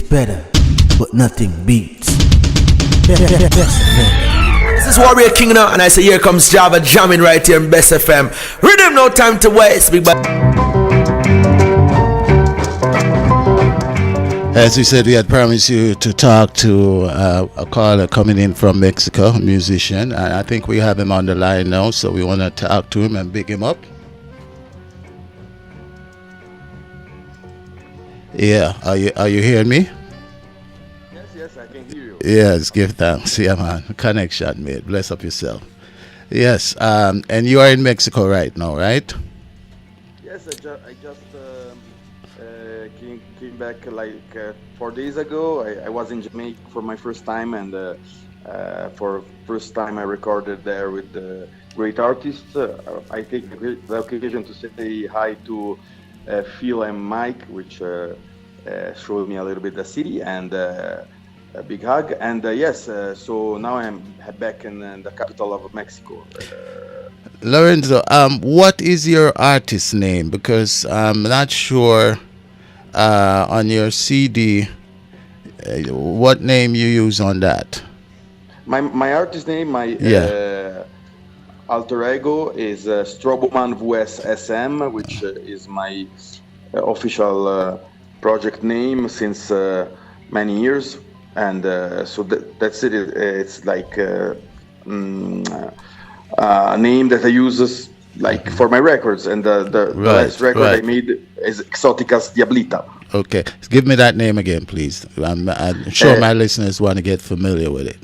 better, but nothing beats. Best FM. This is Warrior King now, and I say here comes Java jamming right here in Best FM. Rhythm, no time to waste, big boy. As we said, we had promised you to talk to a caller coming in from Mexico, a musician. And I think we have him on the line now, so we want to talk to him and big him up. Yeah, are you hearing me? Yes, I can hear you. Yes, give thanks. Yeah, man. Connection, mate. Bless up yourself. Yes, and you are in Mexico right now, right? Yes, I just came back like 4 days ago. I was in Jamaica for my first time, and for first time I recorded there with great artists. I take the occasion to say hi to Phil and Mike, which showed me a little bit the city, and a big hug. And yes, so now I'm back in the capital of Mexico. Lorenzo, what is your artist name? Because I'm not sure on your CD what name you use on that. My artist name, my alter ego is STROBOMAN vs SM, which is my official project name since many years, and so that's it. It's like a name that I use like for my records, and the last record I made is Exoticas Diablita. Okay, give me that name again, please. I'm sure my listeners want to get familiar with it.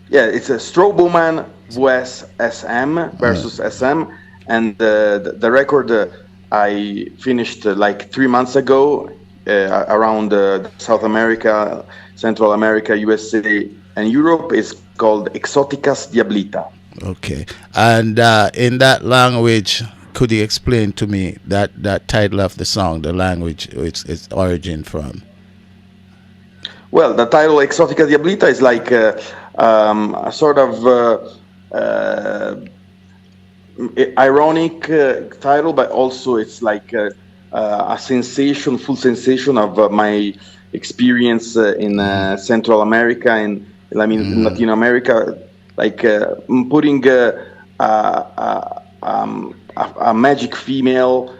Yeah, it's a STROBOMAN vs SM versus SM, and the record I finished like 3 months ago around South America, Central America, USA, and Europe. Is called Exoticas Diablita. Okay, and in that language, could you explain to me that title of the song, the language its origin from? Well, the title Exotica Diablita is like a sort of ironic title, but also it's like a sensation, full sensation of my experience in Central America and in Latin America, like putting a magic female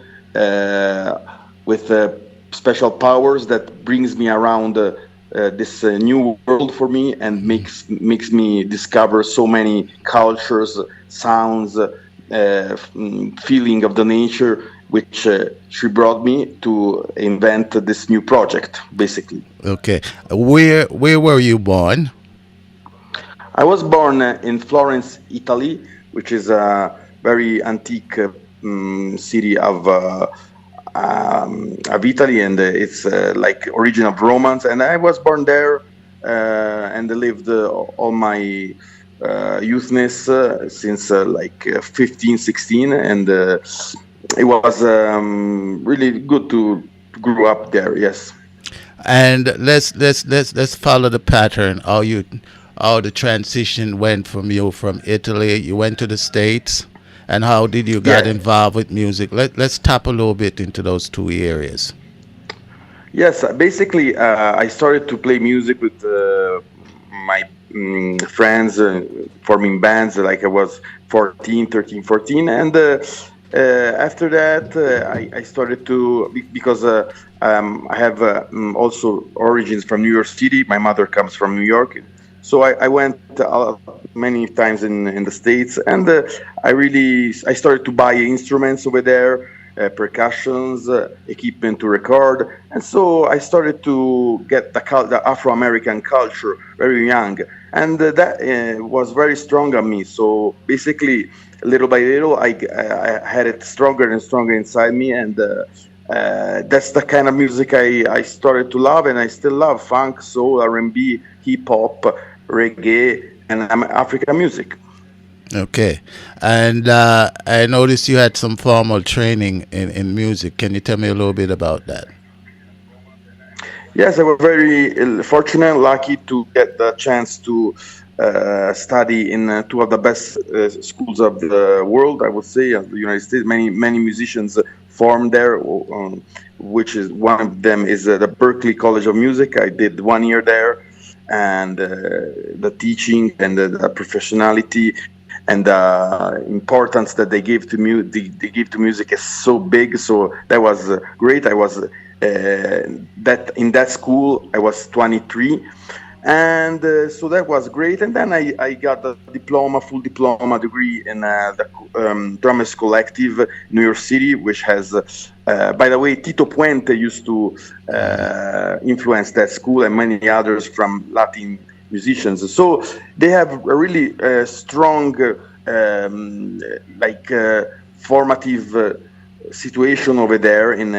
with special powers that brings me around this new world for me, and makes me discover so many cultures, sounds, feeling of the nature, which she brought me to invent this new project, basically. Okay, where were you born? I was born in Florence, Italy, which is a very antique city of Italy, and it's like origin of Romans. And I was born there and lived all my youthness since like 15, 16, and it was really good to grow up there. Yes. And let's follow the pattern. How the transition went from Italy, you went to the States, and how did you get involved with music? Let's tap a little bit into those two areas. Yes, basically, I started to play music with my friends, forming bands, like I was 13, 14, and after that, I started to, because I have also origins from New York City. My mother comes from New York. So I went many times in the States, and I started to buy instruments over there, percussions, equipment to record, and so I started to get the Afro-American culture very young, and that was very strong on me. So basically, little by little, I had it stronger and stronger inside me, and that's the kind of music I started to love, and I still love: funk, soul, R&B, hip hop, reggae, and African music. Okay, and I noticed you had some formal training in music. Can you tell me a little bit about that? Yes, I was very fortunate, lucky to get the chance to study in two of the best schools of the world, I would say, of the United States. Many musicians formed there, which is one of them is the Berklee College of Music. I did 1 year there, and the teaching and the professionality and the importance that they give to music is so big. So that was great. I was that in that school I was 23, and so that was great. And then I got a full diploma degree in the Drummers Collective, New York City, which has, by the way, Tito Puente used to influence that school and many others from Latin musicians. So they have a really strong, formative situation over there in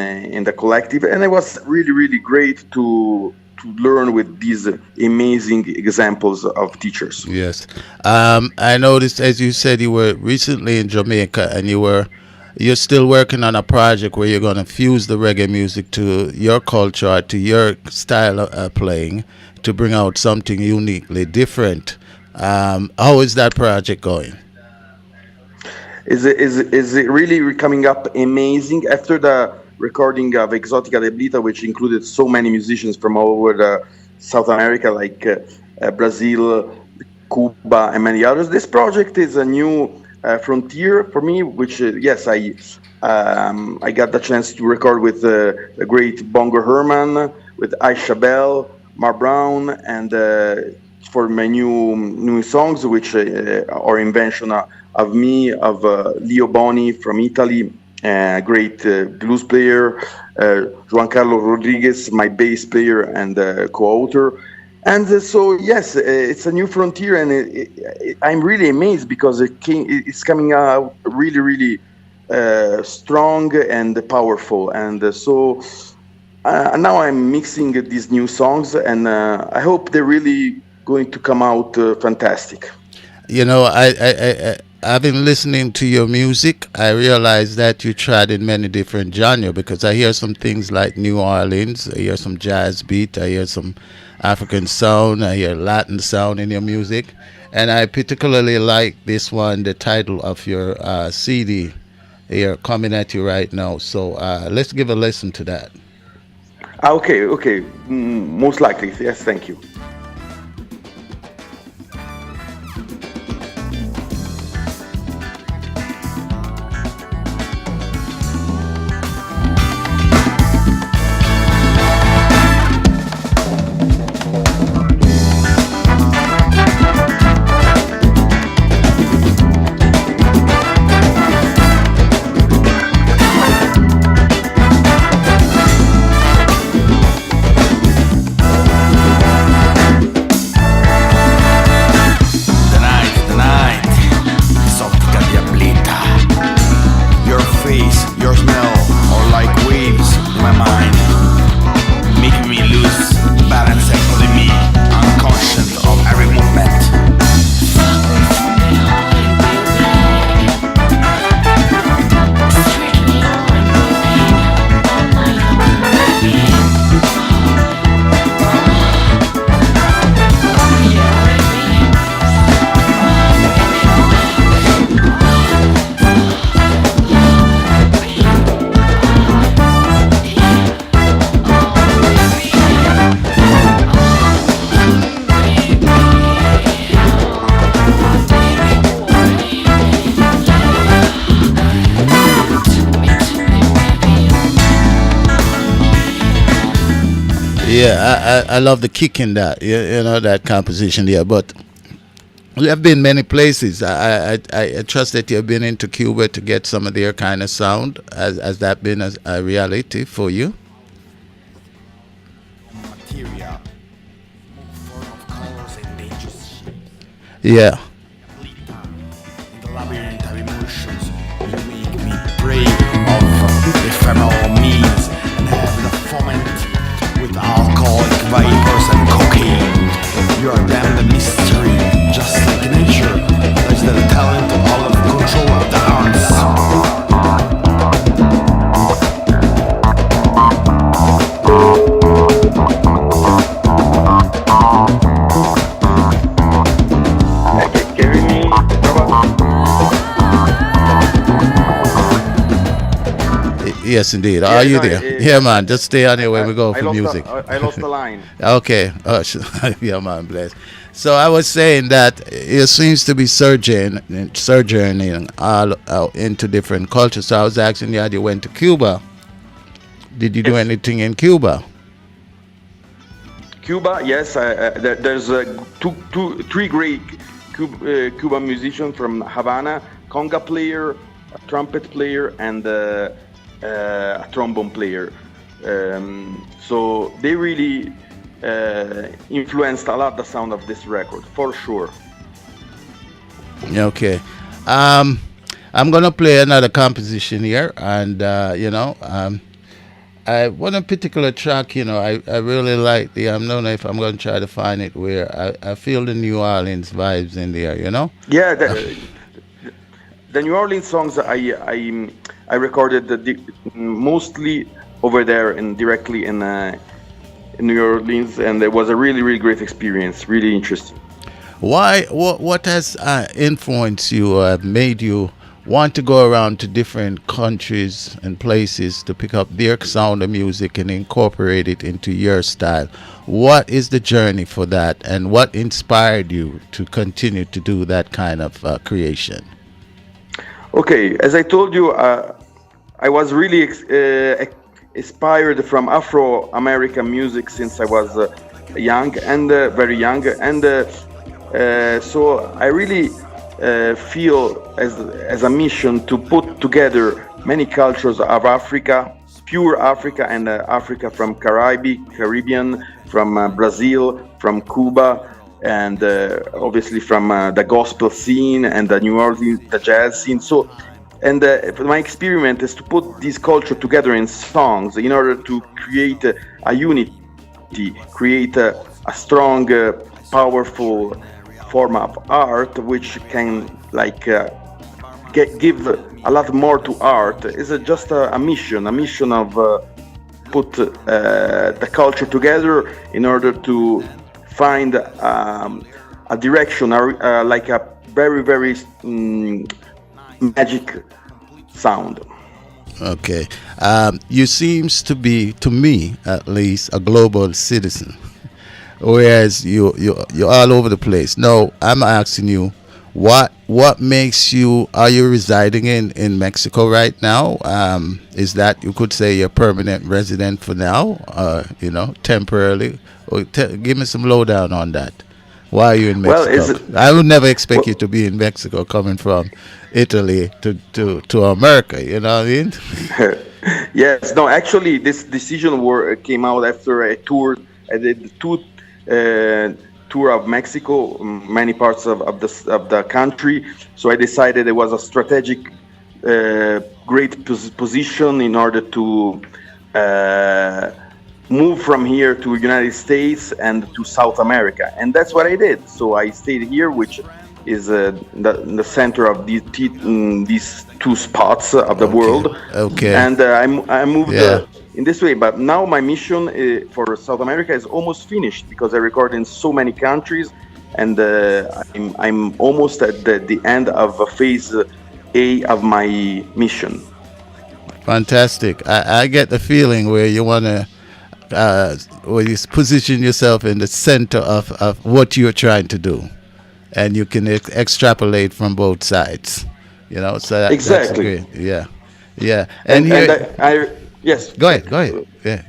the collective, and it was really, really great to learn with these amazing examples of teachers. Yes. I noticed, as you said, you were recently in Jamaica, and you're still working on a project where you're going to fuse the reggae music to your culture, or to your style of playing, to bring out something uniquely different. How is that project going? Is it really coming up amazing after the recording of Exotica de Blita, which included so many musicians from all over South America, like Brazil, Cuba, and many others. This project is a new frontier for me, which yes, I got the chance to record with the great Bongo Herman, with Aisha Bell, Mar Brown, and for my new songs, which are invention of me, of Leo Boni from Italy, great blues player, Juan Carlos Rodriguez, my bass player and co-author. And so, yes, it's a new frontier, and I'm really amazed because it's coming out really, really strong and powerful. And so now I'm mixing these new songs, and I hope they're really going to come out fantastic. You know, I've been listening to your music. I realize that you tried in many different genres, because I hear some things like New Orleans, I hear some jazz beat, I hear some African sound, I hear Latin sound in your music. And I particularly like this one, the title of your CD here coming at you right now. So let's give a listen to that. Okay. Most likely. Yes, thank you. Yeah, I love the kick in that, you know, that composition there. But you have been many places. I trust that you've been into Cuba to get some of their kind of sound. Has that been a reality for you? Yeah. Vipers and cocaine. You are damn the mystery, just like nature. There's the talent all of control of the arts. Yes, indeed. Yeah, Are you no, there? Yeah, man. Just stay on here when we go I for lost music. I lost the line. Okay. Oh, yeah, man. Bless. So I was saying that it seems to be sojourning all out into different cultures. So I was asking you, how you went to Cuba. Did you do Yes. anything in Cuba? Cuba, yes. There's three great Cuban musicians from Havana: conga player, a trumpet player, and a trombone player. So they really influenced a lot the sound of this record, for sure. Okay. I'm gonna play another composition here, and I one particular track, I really like the. I don't know if I'm gonna try to find it where I feel the New Orleans vibes in there. Yeah, the New Orleans songs I recorded mostly over there and directly in New Orleans, and it was a really really great experience, really interesting. Why? What has influenced you, made you want to go around to different countries and places to pick up their sound of music and incorporate it into your style? What is the journey for that, and what inspired you to continue to do that kind of creation? Okay, as I told you, I was really inspired from Afro-American music since I was young and very young, and so I really feel as a mission to put together many cultures of Africa, pure Africa, and Africa from Caribbean, from Brazil, from Cuba, and obviously from the gospel scene and the New Orleans, the jazz scene. So, and my experiment is to put this culture together in songs in order to create a unity, create a strong, powerful form of art, which can give a lot more to art. Is just a mission of put the culture together in order to find a direction, like a very very magic sound. Okay. You seems to be, to me at least, a global citizen, whereas you're all over the place. Now I'm asking you, what makes you? Are you residing in Mexico right now? Is that, you could say, you're permanent resident for now, temporarily? Or give me some lowdown on that. Why are you in Mexico? Well, I would never expect you to be in Mexico, coming from Italy to America. You know what I mean? Yes. No. Actually, this decision came out after a tour. I did two tour of Mexico, many parts of the country. So I decided it was a strategic, great position in order to move from here to United States and to South America, and that's what I did. So I stayed here, which is the center of these two spots of the world. Okay. And I moved Yeah. in this way. But now my mission for South America is almost finished because I record in so many countries, and I'm almost at the end of phase A of my mission. Fantastic. I get the feeling where you want to, where you position yourself in the center of what you're trying to do, and you can extrapolate from both sides. So Exactly. that's great. Yeah. And here, I yes. go ahead. Yeah.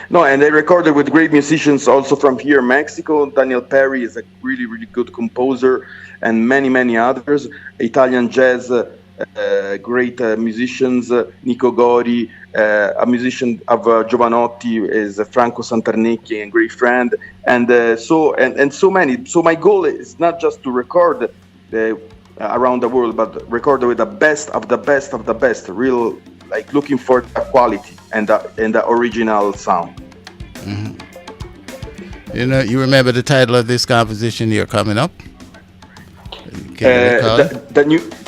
No, and I recorded with great musicians also from here, Mexico. Daniel Perry is a really, really good composer, and many, many others. Italian jazz, great musicians. Nico Gori, a musician of Giovanotti, is Franco Santarnecchi, a great friend, and so many. So my goal is not just to record around the world, but record with the best of the best of the best. Real, like looking for the quality and the original sound. Mm-hmm. You remember the title of this composition you're coming up? Can you recall it?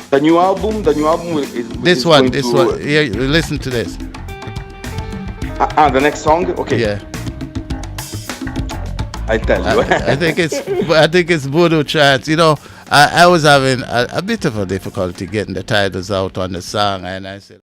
The new album. The new album is This is one. going to- Yeah, listen to this. The next song. Okay, Yeah. I tell you. I think it's Voodoo Trance. I was having a bit of a difficulty getting the titles out on the song, and I said.